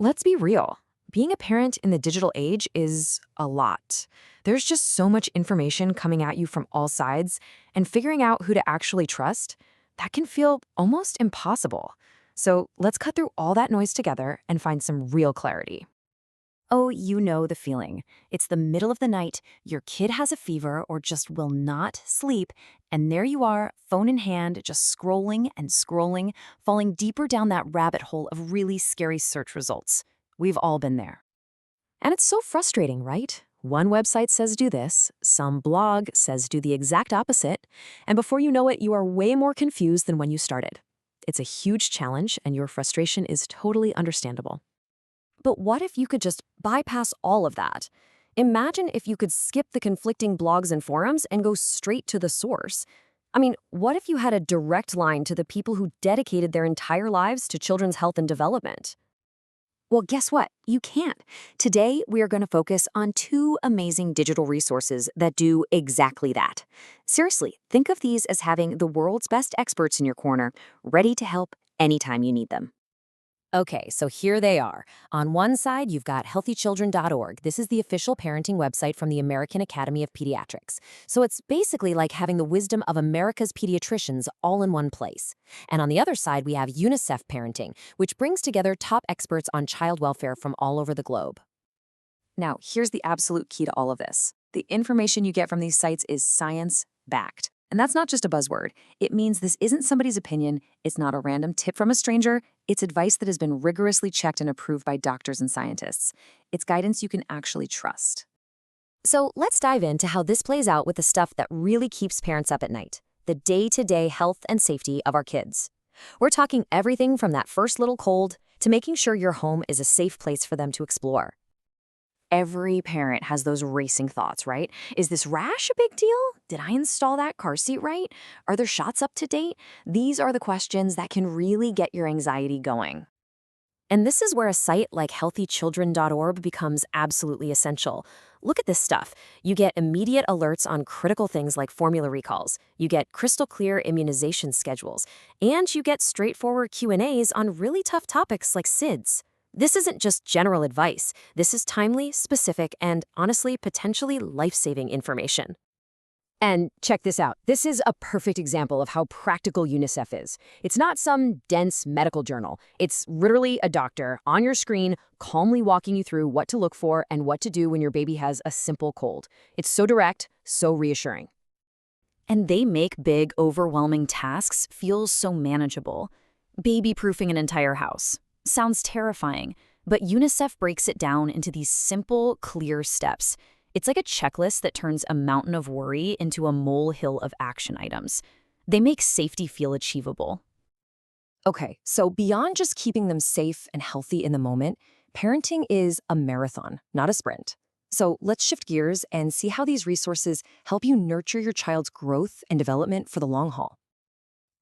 Let's be real. Being a parent in the digital age is a lot. There's just so much information coming at you from all sides, and figuring out who to actually trust, that can feel almost impossible. So let's cut through all that noise together and find some real clarity. Oh, you know the feeling. It's the middle of the night, your kid has a fever or just will not sleep, and there you are, phone in hand, just scrolling and scrolling, falling deeper down that rabbit hole of really scary search results. We've all been there. And it's so frustrating, right? One website says do this, some blog says do the exact opposite, and before you know it, you are way more confused than when you started. It's a huge challenge, and your frustration is totally understandable. But what if you could just bypass all of that? Imagine if you could skip the conflicting blogs and forums and go straight to the source. I mean, what if you had a direct line to the people who dedicated their entire lives to children's health and development? Well, guess what? You can't. Today, we are going to focus on two amazing digital resources that do exactly that. Seriously, think of these as having the world's best experts in your corner, ready to help anytime you need them. Okay, so here they are. On one side, you've got healthychildren.org. This is the official parenting website from the American Academy of Pediatrics. So it's basically like having the wisdom of America's pediatricians all in one place. And on the other side, we have UNICEF Parenting, which brings together top experts on child welfare from all over the globe. Now, here's the absolute key to all of this. The information you get from these sites is science-backed. And that's not just a buzzword. It means this isn't somebody's opinion, it's not a random tip from a stranger, it's advice that has been rigorously checked and approved by doctors and scientists. It's guidance you can actually trust. So let's dive into how this plays out with the stuff that really keeps parents up at night, the day-to-day health and safety of our kids. We're talking everything from that first little cold to making sure your home is a safe place for them to explore. Every parent has those racing thoughts, right? Is this rash a big deal? Did I install that car seat right? Are their shots up to date? These are the questions that can really get your anxiety going. And this is where a site like healthychildren.org becomes absolutely essential. Look at this stuff. You get immediate alerts on critical things like formula recalls. You get crystal clear immunization schedules. And you get straightforward Q&As on really tough topics like SIDS. This isn't just general advice. This is timely, specific, and honestly, potentially life-saving information. And check this out. This is a perfect example of how practical UNICEF is. It's not some dense medical journal. It's literally a doctor on your screen calmly walking you through what to look for and what to do when your baby has a simple cold. It's so direct, so reassuring. And they make big, overwhelming tasks feel so manageable. Baby-proofing an entire house. Sounds terrifying, but UNICEF breaks it down into these simple, clear steps. It's like a checklist that turns a mountain of worry into a molehill of action items. They make safety feel achievable. Okay, so beyond just keeping them safe and healthy in the moment, parenting is a marathon, not a sprint. So let's shift gears and see how these resources help you nurture your child's growth and development for the long haul.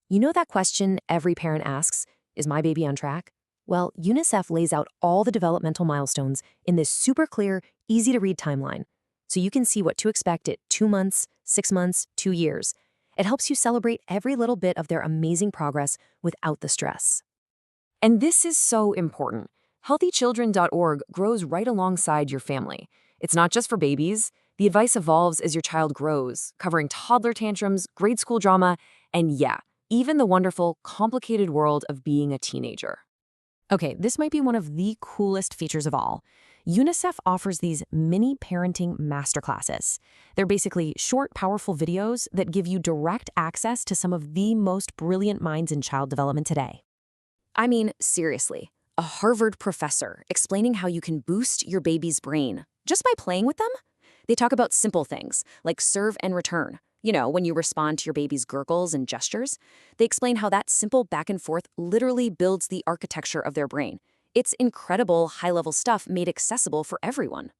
You know that question every parent asks, is my baby on track? Well, UNICEF lays out all the developmental milestones in this super clear, easy-to-read timeline, so you can see what to expect at 2 months, 6 months, 2 years. It helps you celebrate every little bit of their amazing progress without the stress. And this is so important. HealthyChildren.org grows right alongside your family. It's not just for babies. The advice evolves as your child grows, covering toddler tantrums, grade school drama, and yeah, even the wonderful, complicated world of being a teenager. Okay, this might be one of the coolest features of all. UNICEF offers these mini parenting masterclasses. They're basically short, powerful videos that give you direct access to some of the most brilliant minds in child development today. I mean, seriously, a Harvard professor explaining how you can boost your baby's brain just by playing with them? They talk about simple things like serve and return. You know, when you respond to your baby's gurgles and gestures, they explain how that simple back and forth literally builds the architecture of their brain. It's incredible, high-level stuff made accessible for everyone.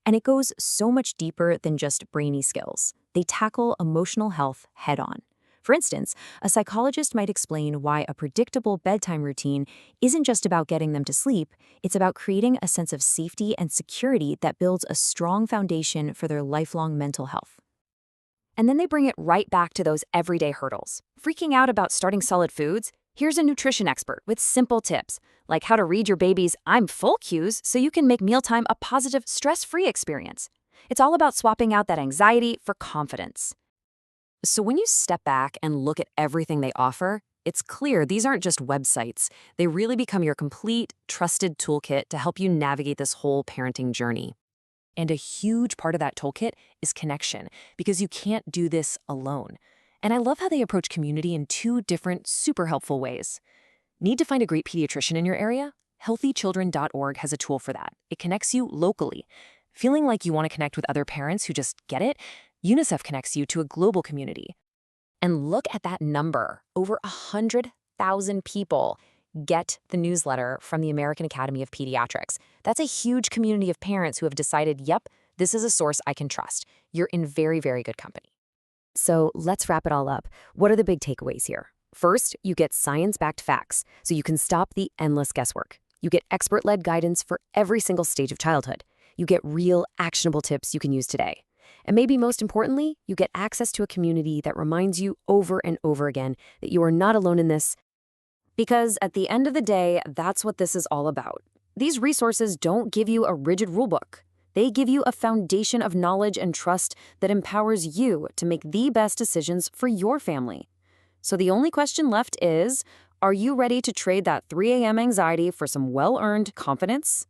And it goes so much deeper than just brainy skills. They tackle emotional health head-on. For instance, a psychologist might explain why a predictable bedtime routine isn't just about getting them to sleep, it's about creating a sense of safety and security that builds a strong foundation for their lifelong mental health. And then they bring it right back to those everyday hurdles. Freaking out about starting solid foods? Here's a nutrition expert with simple tips, like how to read your baby's I'm full cues so you can make mealtime a positive, stress-free experience. It's all about swapping out that anxiety for confidence. So when you step back and look at everything they offer, it's clear these aren't just websites. They really become your complete, trusted toolkit to help you navigate this whole parenting journey. And a huge part of that toolkit is connection, because you can't do this alone. And I love how they approach community in two different, super helpful ways. Need to find a great pediatrician in your area? HealthyChildren.org has a tool for that. It connects you locally. Feeling like you want to connect with other parents who just get it? UNICEF connects you to a global community. And look at that number. Over 100,000 people get the newsletter from the American Academy of Pediatrics. That's a huge community of parents who have decided, yep, this is a source I can trust. You're in very, very good company. So let's wrap it all up. What are the big takeaways here? First, you get science-backed facts, so you can stop the endless guesswork. You get expert-led guidance for every single stage of childhood. You get real, actionable tips you can use today. And maybe most importantly, you get access to a community that reminds you over and over again that you are not alone in this. Because at the end of the day, that's what this is all about. These resources don't give you a rigid rulebook. They give you a foundation of knowledge and trust that empowers you to make the best decisions for your family. So the only question left is, are you ready to trade that 3 a.m. anxiety for some well-earned confidence?